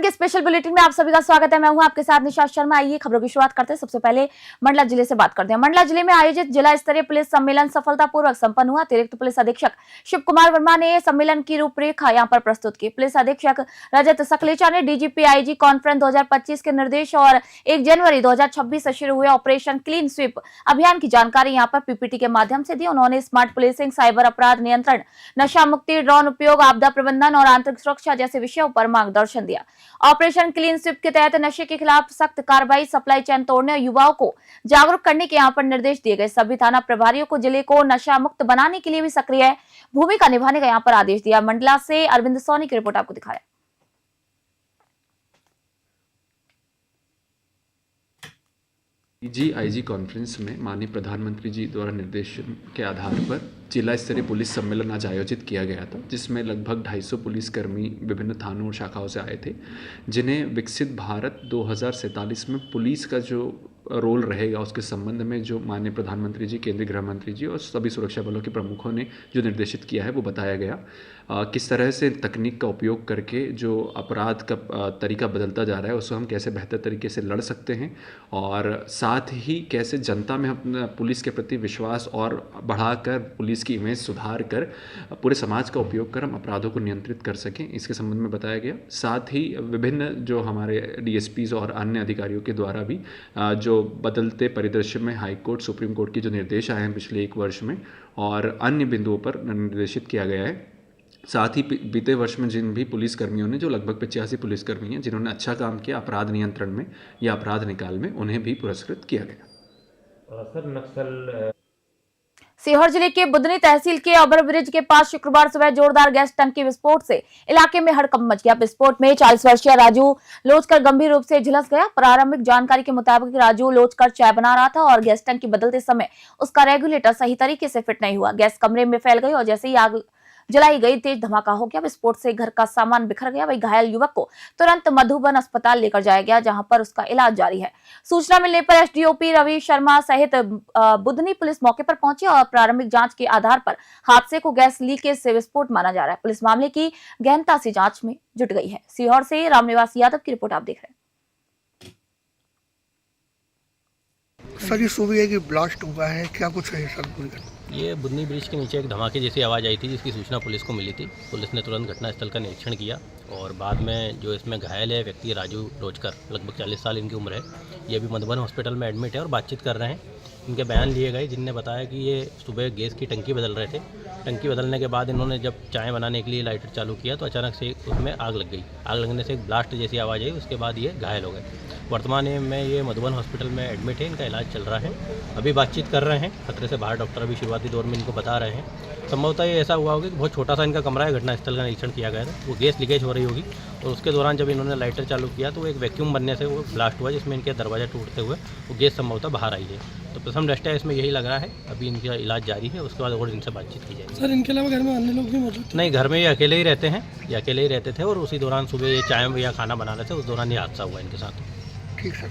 के special bulletin में आप सभी का स्वागत है। मैं हूं आपके साथ निशा शर्मा। आइए खबरों की शुरुआत करते हैं। सबसे पहले मंडला जिले से बात करते हैं। मंडला जिले में आयोजित जिला स्तरीय पुलिस सम्मेलन सफलतापूर्वक संपन्न हुआ। अतिरिक्त पुलिस अधीक्षक शिव कुमार वर्मा ने सम्मेलन की रूपरेखा यहां पर प्रस्तुत की। पुलिस अधीक्षक रजत सकलेचा ने डीजीपी आईजी कॉन्फ्रेंस 2025 के निर्देश और 1 जनवरी 2026 से शुरू हुए ऑपरेशन क्लीन स्वीप अभियान की जानकारी यहां पर पीपीटी के माध्यम से दी। उन्होंने स्मार्ट पुलिसिंग, साइबर अपराध नियंत्रण, नशा मुक्ति, ड्रोन उपयोग, आपदा प्रबंधन और आंतरिक सुरक्षा जैसे विषयों पर मार्गदर्शन दिया। ऑपरेशन क्लीन स्वीप के तहत नशे के खिलाफ सख्त कार्रवाई, सप्लाई चेन तोड़ने और युवाओं को जागरूक करने के यहाँ पर निर्देश दिए गए। सभी थाना प्रभारियों को जिले को नशा मुक्त बनाने के लिए भी सक्रिय भूमिका निभाने का यहाँ पर आदेश दिया। मंडला से अरविंद सोनी की रिपोर्ट आपको दिखाया। आईजी कॉन्फ्रेंस में माननीय प्रधानमंत्री जी द्वारा निर्देशन के आधार पर जिला स्तरीय पुलिस सम्मेलन आज आयोजित किया गया था, जिसमें लगभग 250 पुलिसकर्मी विभिन्न थानों और शाखाओं से आए थे, जिन्हें विकसित भारत 2047 में पुलिस का जो रोल रहेगा उसके संबंध में जो माननीय प्रधानमंत्री जी, केंद्रीय गृह मंत्री जी और सभी सुरक्षा बलों के प्रमुखों ने जो निर्देशित किया है वो बताया गया। किस तरह से तकनीक का उपयोग करके जो अपराध का तरीका बदलता जा रहा है उसको हम कैसे बेहतर तरीके से लड़ सकते हैं और साथ ही कैसे जनता में अपना पुलिस के प्रति विश्वास और बढ़ाकर पुलिस की इमेज सुधार कर पूरे समाज का उपयोग कर हम अपराधों को नियंत्रित कर सकें, इसके संबंध में बताया गया। साथ ही विभिन्न जो हमारे डीएसपीज और अन्य अधिकारियों के द्वारा भी जो बदलते परिदृश्य में हाई कोर्ट, सुप्रीम कोर्ट के जो निर्देश आए हैं पिछले 1 वर्ष में और अन्य बिंदुओं पर निर्देशित किया गया है। साथ ही बीते वर्ष में जिन भी पुलिसकर्मियों ने, जो लगभग 85 पुलिसकर्मी हैं जिन्होंने अच्छा काम किया अपराध नियंत्रण में या अपराध निकाल में, उन्हें भी पुरस्कृत किया गया। सर, नक्सल सीहोर जिले के बुधनी तहसील के ओवरब्रिज के पास शुक्रवार सुबह जोरदार गैस टंकी विस्फोट से इलाके में हड़कंप मच गया। विस्फोट में 40 वर्षीय राजू लोचकर गंभीर रूप से झुलस गया। प्रारंभिक जानकारी के मुताबिक राजू लोचकर चाय बना रहा था और गैस टंकी बदलते समय उसका रेगुलेटर सही तरीके से फिट नहीं हुआ। गैस कमरे में फैल गई और जैसे ही आग जलाई गई, तेज धमाका हो गया। विस्फोट से घर का सामान बिखर गया। वही घायल युवक को तुरंत मधुबन अस्पताल लेकर जाया गया, जहां पर उसका इलाज जारी है। सूचना मिलने पर एसडीओपी रवि शर्मा सहित बुधनी पुलिस मौके पर पहुंची और प्रारंभिक जांच के आधार पर हादसे को गैस लीकेज से विस्फोट माना जा रहा है। पुलिस मामले की गहनता से जांच में जुट गई है। सीहोर से रामनिवास यादव की रिपोर्ट आप देख रहे हैं। सर, ये सुबह की ब्लास्ट हुआ है, क्या कुछ है सर? ये बुधनी ब्रिज के नीचे एक धमाके जैसी आवाज़ आई थी, जिसकी सूचना पुलिस को मिली थी। पुलिस ने तुरंत घटनास्थल का निरीक्षण किया और बाद में जो इसमें घायल है व्यक्ति राजू रोजकर, लगभग 40 साल इनकी उम्र है, ये भी मधुबन हॉस्पिटल में एडमिट है और बातचीत कर रहे हैं। इनके बयान लिए गए, जिनने बताया कि ये सुबह गैस की टंकी बदल रहे थे। टंकी बदलने के बाद इन्होंने जब चाय बनाने के लिए लाइटर चालू किया तो अचानक से उसमें आग लग गई। आग लगने से एक ब्लास्ट जैसी आवाज़ आई, उसके बाद ये घायल हो गए। वर्तमान में ये मधुबन हॉस्पिटल में एडमिट है, इनका इलाज चल रहा है। अभी बातचीत कर रहे हैं, खतरे से बाहर डॉक्टर अभी शुरुआती दौर में इनको बता रहे हैं। संभवतः ये ऐसा हुआ होगा कि बहुत छोटा सा इनका कमरा है, घटनास्थल का निरीक्षण किया गया था, वो गैस लीकेज हो रही होगी और उसके दौरान जब इन्होंने लाइटर चालू किया तो एक वैक्यूम बनने से वो ब्लास्ट हुआ, जिसमें इनके दरवाजा टूटते हुए वो गैस संभवतः बाहर आई है। तो प्रथम दृष्टया इसमें यही लग रहा है। अभी इनका इलाज जारी है, उसके बाद और इनसे बातचीत की जाएगी। सर, इनके अलावा घर में अन्य लोग भी मौजूद थे? नहीं, घर में ये अकेले ही रहते हैं, ये अकेले ही रहते थे और उसी दौरान सुबह ये चाय या खाना बना रहे थे, उस दौरान ये हादसा हुआ इनके साथ। ठीक सर।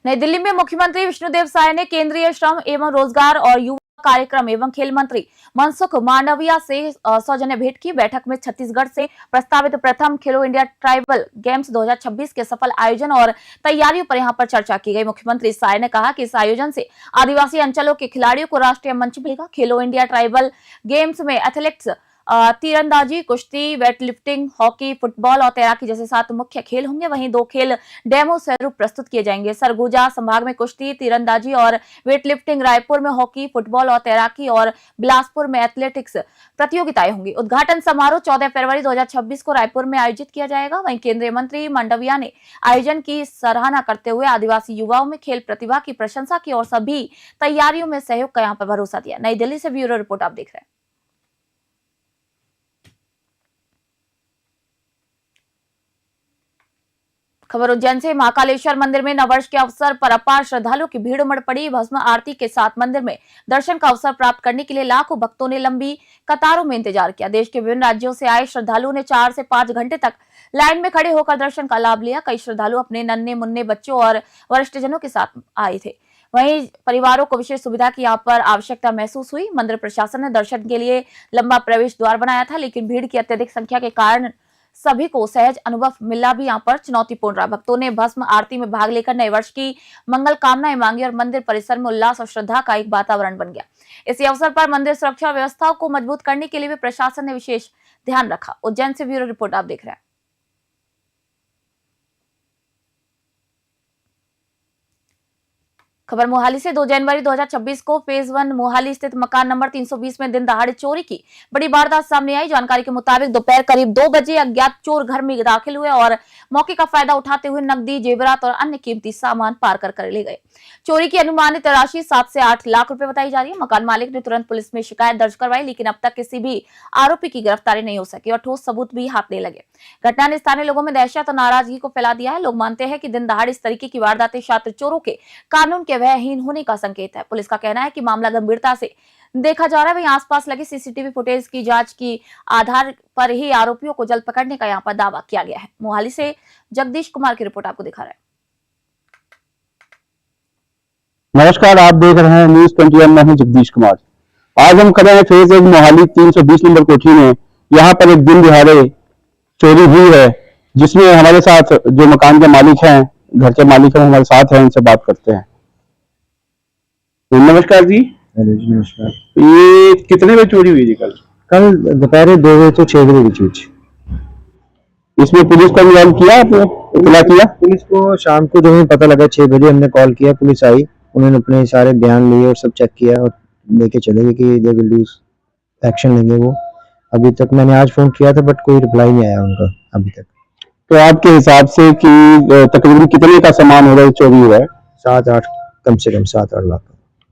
नई दिल्ली में मुख्यमंत्री विष्णुदेव साय ने केंद्रीय श्रम एवं रोजगार और युवा कार्यक्रम एवं खेल मंत्री मनसुख मांडविया से सौजन्य भेंट की। बैठक में छत्तीसगढ़ से प्रस्तावित प्रथम खेलो इंडिया ट्राइबल गेम्स 2026 के सफल आयोजन और तैयारियों पर यहां पर चर्चा की गई। मुख्यमंत्री साय ने कहा कि इस आयोजन से आदिवासी अंचलों के खिलाड़ियों को राष्ट्रीय मंच मिलेगा। खेलो इंडिया ट्राइबल गेम्स में एथलेटिक्स, तीरंदाजी, कुश्ती, वेटलिफ्टिंग, हॉकी, फुटबॉल और तैराकी जैसे 7 मुख्य खेल होंगे। वहीं 2 खेल डेमो स्वरूप प्रस्तुत किए जाएंगे। सरगुजा संभाग में कुश्ती, तीरंदाजी और वेटलिफ्टिंग, रायपुर में हॉकी, फुटबॉल और तैराकी और बिलासपुर में एथलेटिक्स प्रतियोगिताएं होंगी। उद्घाटन समारोह 14 फरवरी 2026 को रायपुर में आयोजित किया जाएगा। वहीं केंद्रीय मंत्री मांडविया ने आयोजन की सराहना करते हुए आदिवासी युवाओं में खेल प्रतिभा की प्रशंसा की और सभी तैयारियों में सहयोग का यहाँ पर भरोसा दिया। नई दिल्ली से ब्यूरो रिपोर्ट आप देख रहे हैं। खबर उज्जैन से। महाकालेश्वर मंदिर में नववर्ष के अवसर पर अपार श्रद्धालुओं की भीड़ उमड़ पड़ी। भस्म आरती के साथ मंदिर में दर्शन का अवसर प्राप्त करने के लिए लाखों भक्तों ने लंबी कतारों में इंतजार किया। देश के विभिन्न राज्यों से आए श्रद्धालुओं ने 4 से 5 घंटे तक लाइन में खड़े होकर दर्शन का लाभ लिया। कई श्रद्धालु अपने नन्हे मुन्ने बच्चों और वरिष्ठजनों के साथ आए थे। वहीं परिवारों को विशेष सुविधा की यहाँ पर आवश्यकता महसूस हुई। मंदिर प्रशासन ने दर्शन के लिए लंबा प्रवेश द्वार बनाया था, लेकिन भीड़ की अत्यधिक संख्या के कारण सभी को सहज अनुभव मिलना भी यहाँ पर चुनौतीपूर्ण रहा। भक्तों ने भस्म आरती में भाग लेकर नए वर्ष की मंगल कामनाएं मांगी और मंदिर परिसर में उल्लास और श्रद्धा का एक वातावरण बन गया। इसी अवसर पर मंदिर सुरक्षा व्यवस्था को मजबूत करने के लिए भी प्रशासन ने विशेष ध्यान रखा। उज्जैन से ब्यूरो रिपोर्ट आप देख रहे हैं। खबर मोहाली से 2 जनवरी 2026 को फेज 1 मोहाली स्थित मकान नंबर 320 में दिन दहाड़े चोरी की बड़ी वारदात सामने आई। जानकारी के मुताबिक दोपहर करीब 2 बजे अज्ञात चोर घर में दाखिल हुए और मौके का फायदा उठाते हुए नकदी, जेवरात और अन्य कीमती सामान पार कर ले गए। चोरी की अनुमानित राशि 7 से 8 लाख रुपए बताई जा रही है। मकान मालिक ने तुरंत पुलिस में शिकायत दर्ज करवाई, लेकिन अब तक किसी भी आरोपी की गिरफ्तारी नहीं हो सकी और ठोस सबूत भी हाथ नहीं लगे। घटना ने स्थानीय लोगों में दहशत और नाराजगी को फैला दिया है। लोग मानते हैं कि दिन दहाड़े इस तरीके की वारदातें छात्र चोरों के कानून के भयहीन होने का संकेत है। पुलिस का कहना है कि मामला गंभीरता से देखा जा रहा है। वहीं आसपास लगे सीसीटीवी फुटेज की जांच की आधार पर ही आरोपियों को जल्द पकड़ने का यहां पर दावा किया गया है। मोहाली से जगदीश कुमार की रिपोर्ट आपको दिखा रहा है। नमस्कार, आप देख रहे हैं न्यूज 21। मैं हूं जगदीश कुमार। आज हम खड़े हैं फेज 1 मोहाली 320 नंबर कोठी में। यहाँ पर एक दिन दिहाड़े चोरी हुई है, जिसमें हमारे साथ जो मकान के मालिक हैं, घर के मालिक हैं, हमारे साथ हैं। उनसे बात करते हैं। नमस्कार जी। नमस्कार। ये कितने बजे चोरी हुई थी? कल दोपहर 2 बजे तो 6 बजे के बीच। इसमें पुलिस को इन्वॉल्व किया, आपने इत्तला किया? पुलिस को शाम को जो हमें पता लगा 6 बजे हमने कॉल किया, पुलिस आई, उन्होंने अपने सारे बयान लिए और सब चेक किया और लेके चले गए कि दे विल डू एक्शन लेंगे वो। अभी तक मैंने आज फोन किया था बट कोई रिप्लाई नहीं आया उनका अभी तक। तो आपके हिसाब से कि तकरीबन कितने का सामान हो रहा है चोरी हुआ है? 7-8, कम से कम 7-8 लाख।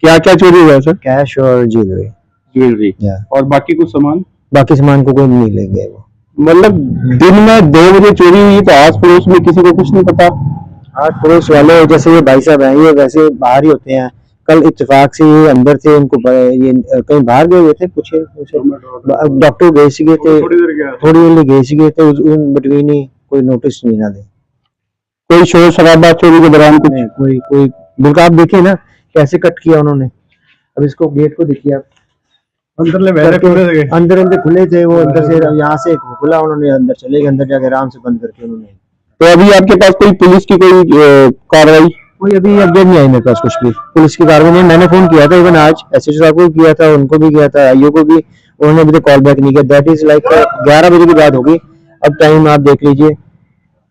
क्या क्या चोरी हुआ है सर? कैश और ज्वेलरी। और बाकी कुछ सामान? बाकी सामान को कोई नहीं ले गए वो। मतलब दिन में 2 बजे चोरी हुई तो आस पड़ोस में किसी को कुछ नहीं पता? आस पड़ोस वाले जैसे ये भाई साहब हैं, ये वैसे बाहर ही होते हैं। कल इत्तेफाक से ये अंदर थे, उनको ये कहीं बाहर गए हुए थे, पूछे डॉक्टर गए सीगे थे, थोड़ी देर गए सीगे थे, उन बिटवीन ही कोई नोटिस नहीं ना दे। कोई शोर शराबा चोरी के दौरान कुछ? कोई बिल्कुल। आप देखिए ना कैसे कट किया उन्होंने। अब इसको गेट को देखिए आप, अंदर खुले थे वो, अंदर से यहाँ से खुला, उन्होंने अंदर चले गए, अंदर जाके आराम से बंद करके उन्होंने। तो अभी आपके पास कोई पुलिस की कोई कार्रवाई? कोई अभी अपडेट नहीं आई मेरे पास, कुछ भी पुलिस की कार्रवाई नहीं। मैंने फोन किया था इवन आज एसएचओ साहब को किया था, उनको भी किया था, आईओ को भी, उन्होंने अभी तक कॉल बैक नहीं किया। दैट इज लाइक 11 बजे की बात होगी। अब टाइम आप देख लीजिए,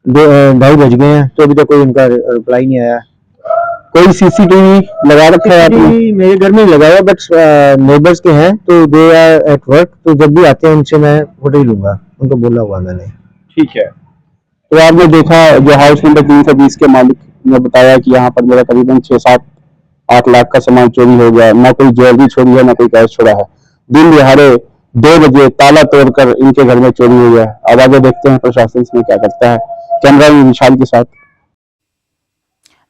2:30 बज गए हैं तो अभी तक कोई उनका रिप्लाई नहीं आया। कोई सीसीटीवी लगा रखा है आपने? मेरे घर में लगा हुआ, बट नेबर्स के हैं तो दे आर एट वर्क, तो जब भी आते हैं उनसे मैं फोटो ही लूंगा, उनको बोला हुआ मैंने। ठीक है। तो आपने देखा जो हाउस नंबर 320 के मालिक ने बताया कि यहाँ पर मेरा करीबन 6-7-8 लाख का सामान चोरी हो गया। ना कोई ज्वेलरी छोड़ी है, ना कोई कैश छोड़ा है। दिन दिहाड़े 2 बजे ताला तोड़कर इनके घर में चोरी हुई है। अब आगे देखते हैं प्रशासन इसमें क्या करता है। कैमरा में विशाल के साथ।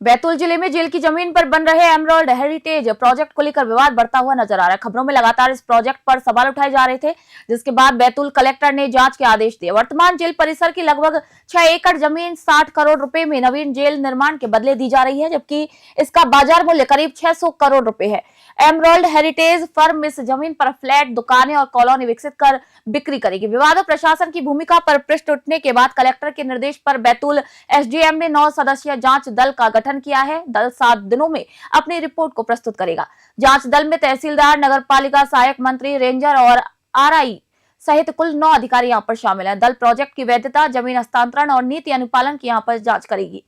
बैतूल जिले में जेल की जमीन पर बन रहे एमरल्ड हेरिटेज प्रोजेक्ट को लेकर विवाद बढ़ता हुआ नजर आ रहा है। खबरों में लगातार इस प्रोजेक्ट पर सवाल उठाए जा रहे थे, जिसके बाद बैतूल कलेक्टर ने जांच के आदेश दिए। वर्तमान जेल परिसर की लगभग 6 एकड़ जमीन 60 करोड़ रुपए में नवीन जेल निर्माण के बदले दी जा रही है, जबकि इसका बाजार मूल्य करीब 600 करोड़ रुपए है। एमरल्ड हेरिटेज फर्म इस जमीन पर फ्लैट, दुकानें और कॉलोनी विकसित कर बिक्री करेगी। विवाद और प्रशासन की भूमिका पर प्रश्न उठने के बाद कलेक्टर के निर्देश पर बैतूल एसडीएम ने 9 सदस्यीय जांच दल का गठन किया है। दल 7 दिनों में अपनी रिपोर्ट को प्रस्तुत करेगा। जांच दल में तहसीलदार, नगरपालिका सहायक मंत्री, रेंजर और आरआई सहित कुल 9 अधिकारी यहाँ पर शामिल हैं। दल प्रोजेक्ट की वैधता, जमीन हस्तांतरण और नीति अनुपालन की यहाँ पर जांच करेगी।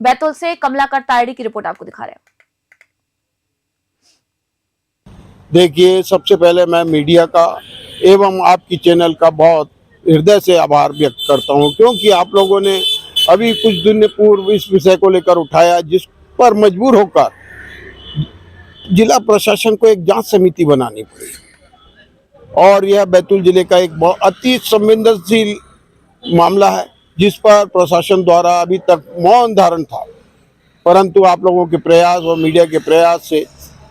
बैतूल से कमलाकर तायड़ी की रिपोर्ट आपको दिखा रहे हैं। देखिए, सबसे पहले मैं मीडिया का एवं आपकी चैनल का बहुत हृदय से आभार व्यक्त करता हूं, क्योंकि आप लोगों ने अभी कुछ दिन पूर्व इस विषय को लेकर उठाया, जिस पर मजबूर होकर जिला प्रशासन को एक जांच समिति बनानी पड़ी। और यह बैतूल जिले का एक बहुत अति संवेदनशील मामला है, जिस पर प्रशासन द्वारा अभी तक मौन धारण था, परंतु आप लोगों के प्रयास और मीडिया के प्रयास से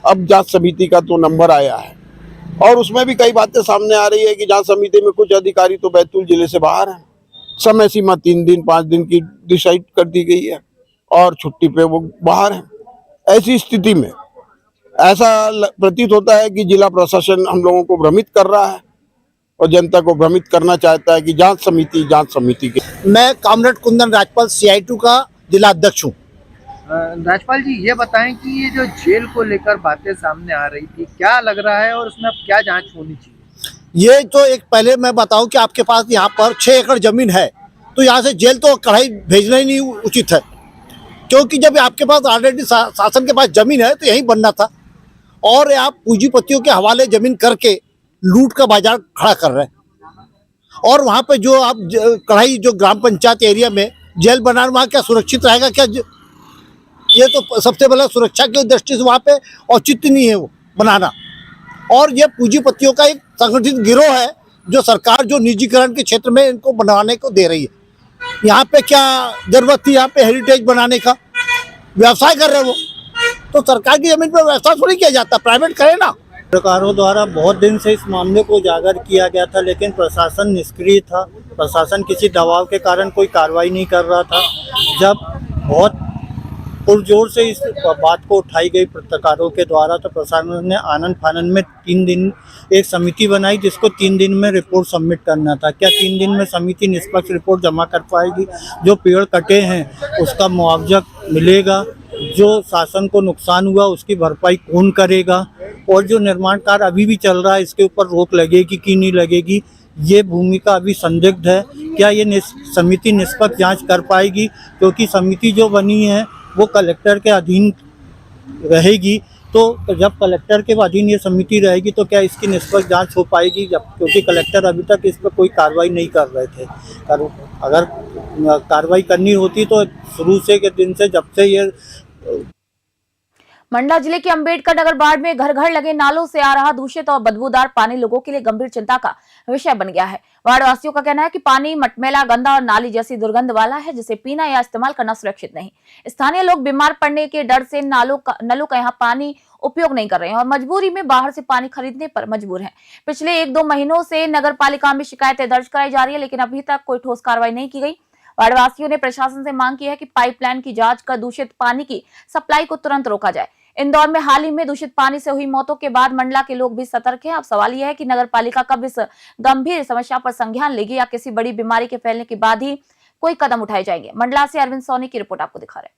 अब जांच समिति का तो नंबर आया है। और उसमें भी कई बातें सामने आ रही है कि जांच समिति में कुछ अधिकारी तो बैतूल जिले से बाहर हैं। समय सीमा 3 दिन 5 दिन की डिसाइड कर दी गई है और छुट्टी पे वो बाहर हैं। ऐसी स्थिति में ऐसा प्रतीत होता है कि जिला प्रशासन हम लोगों को भ्रमित कर रहा है और जनता को भ्रमित करना चाहता है कि जांच समिति के। मैं कामरेड कुंदन राजपाल CI2 का जिला अध्यक्ष हूँ। राजपाल जी, ये बताएं कि ये जो जेल को लेकर बातें सामने आ रही थी, क्या लग रहा है और उसमें अब क्या जांच होनी चाहिए? ये तो एक पहले मैं बताऊं कि आपके पास यहाँ पर 6 एकड़ जमीन है, तो यहाँ से जेल तो कढ़ाई भेजना ही नहीं उचित है, क्योंकि जब आपके पास ऑलरेडी शासन के पास जमीन है तो यहीं बनना था। और आप पूंजीपतियों के हवाले जमीन करके लूट का बाजार खड़ा कर रहे हैं। और वहाँ पे जो आप कढ़ाई जो ग्राम पंचायत एरिया में जेल बनाना, वहाँ क्या सुरक्षित रहेगा क्या? ये तो सबसे पहले सुरक्षा की दृष्टि से वहाँ पे औचित्य नहीं है वो बनाना। और ये पूंजीपतियों का एक संगठित गिरोह है जो सरकार जो निजीकरण के क्षेत्र में इनको बनवाने को दे रही है। यहाँ पे क्या जरूरत थी यहाँ पे हेरिटेज बनाने का? व्यवसाय कर रहे वो, तो सरकार की जमीन पर व्यवसाय थोड़ी किया जाता, प्राइवेट करे ना। पत्रकारों द्वारा बहुत दिन से इस मामले को उजागर किया गया था, लेकिन प्रशासन निष्क्रिय था। प्रशासन किसी दबाव के कारण कोई कार्रवाई नहीं कर रहा था। जब बहुत पुरजोर से इस बात को उठाई गई पत्रकारों के द्वारा, तो प्रशासन ने आनन फानन में 3 दिन एक समिति बनाई, जिसको 3 दिन में रिपोर्ट सबमिट करना था। क्या 3 दिन में समिति निष्पक्ष रिपोर्ट जमा कर पाएगी? जो पेड़ कटे हैं उसका मुआवजा मिलेगा? जो शासन को नुकसान हुआ उसकी भरपाई कौन करेगा? और जो निर्माण कार्य अभी भी चल रहा है इसके ऊपर रोक लगेगी कि नहीं लगेगी? ये भूमिका अभी संदिग्ध है। क्या ये समिति निष्पक्ष जांच कर पाएगी? क्योंकि समिति जो बनी है वो कलेक्टर के अधीन रहेगी, तो जब कलेक्टर के अधीन ये समिति रहेगी तो क्या इसकी निष्पक्ष जांच हो पाएगी? जब क्योंकि कलेक्टर अभी तक इस पर कोई कार्रवाई नहीं कर रहे थे। अगर कार्रवाई करनी होती तो शुरू से के दिन से जब से ये मंडला जिले के अंबेडकर नगर वार्ड में घर घर लगे नालों से आ रहा दूषित और बदबूदार पानी लोगों के लिए गंभीर चिंता का विषय बन गया है। वार्ड वासियों का कहना है कि पानी मटमैला, गंदा और नाली जैसी दुर्गंध वाला है, जिसे पीना या इस्तेमाल करना सुरक्षित नहीं। स्थानीय लोग बीमार पड़ने के डर से नलों का यहाँ पानी उपयोग नहीं कर रहे हैं और मजबूरी में बाहर से पानी खरीदने पर मजबूर हैं। पिछले 1-2 महीनों से नगर पालिका में शिकायतें दर्ज कराई जा रही है, लेकिन अभी तक कोई ठोस कार्रवाई नहीं की गई। वार्डवासियों ने प्रशासन से मांग की है कि पाइपलाइन की जांच कर दूषित पानी की सप्लाई को तुरंत रोका जाए। इंदौर में हाल ही में दूषित पानी से हुई मौतों के बाद मंडला के लोग भी सतर्क हैं। अब सवाल यह है कि नगर पालिका कब इस गंभीर समस्या पर संज्ञान लेगी या किसी बड़ी बीमारी के फैलने के बाद ही कोई कदम उठाए जाएंगे। मंडला से अरविंद सोनी की रिपोर्ट आपको दिखा रहे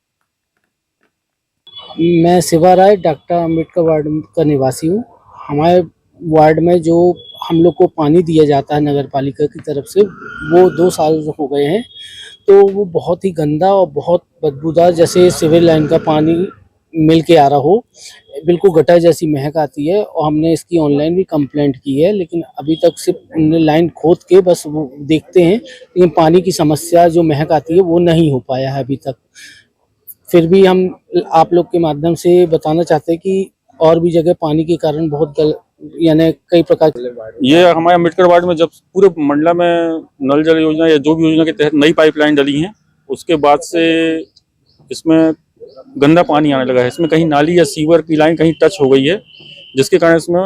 हैं। मैं शिवा राय डॉक्टर अम्बेडकर वार्ड का निवासी हूँ। हमारे वार्ड में जो हम लोग को पानी दिया जाता है नगर पालिका की तरफ से, वो 2 साल हो गए हैं, तो वो बहुत ही गंदा और बहुत बदबूदार, जैसे सिविल लाइन का पानी मिल के आ रहा हो, बिल्कुल गटर जैसी महक आती है। और हमने इसकी ऑनलाइन भी कंप्लेंट की है, लेकिन अभी तक सिर्फ उन्होंने लाइन खोद के बस वो देखते हैं, लेकिन पानी की समस्या जो महक आती है वो नहीं हो पाया है अभी तक। फिर भी हम आप लोग के माध्यम से बताना चाहते हैं कि और भी जगह पानी के कारण बहुत यानी कई प्रकार ये हमारे अम्बेडकर वार्ड में जब पूरे मंडला में नल जल योजना या जो भी योजना के तहत नई पाइपलाइन डली है, उसके बाद से इसमें गंदा पानी आने लगा है। इसमें कहीं नाली या सीवर की लाइन कहीं टच हो गई है, जिसके कारण इसमें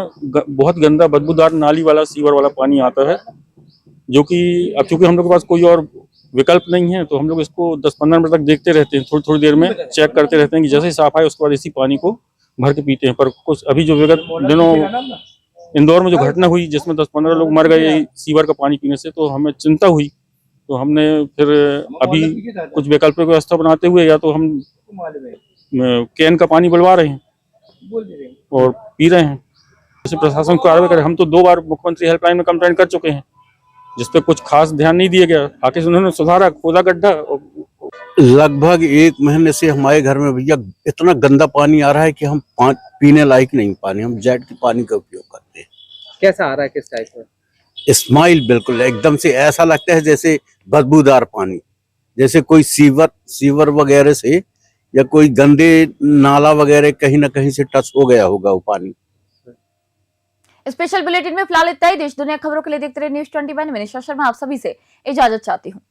बहुत गंदा बदबूदार नाली वाला सीवर वाला पानी आता है, जो कि अब चूंकि हम लोग के पास कोई और विकल्प नहीं है, तो हम लोग इसको 10-15 मिनट तक देखते रहते हैं, थोड़ी देर में चेक करते रहते हैं कि जैसे ही साफ आए उसके बाद इसी पानी को भर के पीते हैं। पर कुछ अभी जो विगत दिनों इंदौर में जो घटना हुई जिसमें 10-15 लोग मर गए सीवर का पानी पीने से, तो हमें चिंता हुई। तो हमने फिर अभी कुछ वैकल्पिक व्यवस्था बनाते हुए या तो हम कैन का पानी बुलवा रहे हैं और पी रहे हैं। जैसे प्रशासन को कार्रवाई करे, हम तो 2 बार मुख्यमंत्री हेल्पलाइन में कंप्लेंट कर चुके हैं, जिसपे कुछ खास ध्यान नहीं दिया गया। आके उन्होंने सुधारा, खोदा गड्ढा। लगभग 1 महीने से हमारे घर में भैया इतना गंदा पानी आ रहा है कि हम पीने लायक नहीं पानी, हम जेट के पानी का उपयोग करते हैं। कैसा आ रहा है, किस टाइप का? स्माइल बिल्कुल एकदम से ऐसा लगता है जैसे बदबूदार पानी, जैसे कोई सीवर वगैरह से या कोई गंदे नाला वगैरह कहीं ना कहीं से टच हो गया होगा वो पानी। स्पेशल बुलेटिन में फिलहाल इतना ही। देश दुनिया खबरों के लिए देखते रहिए News 21। मैं निशा शर्मा आप सभी से इजाजत चाहती हूँ।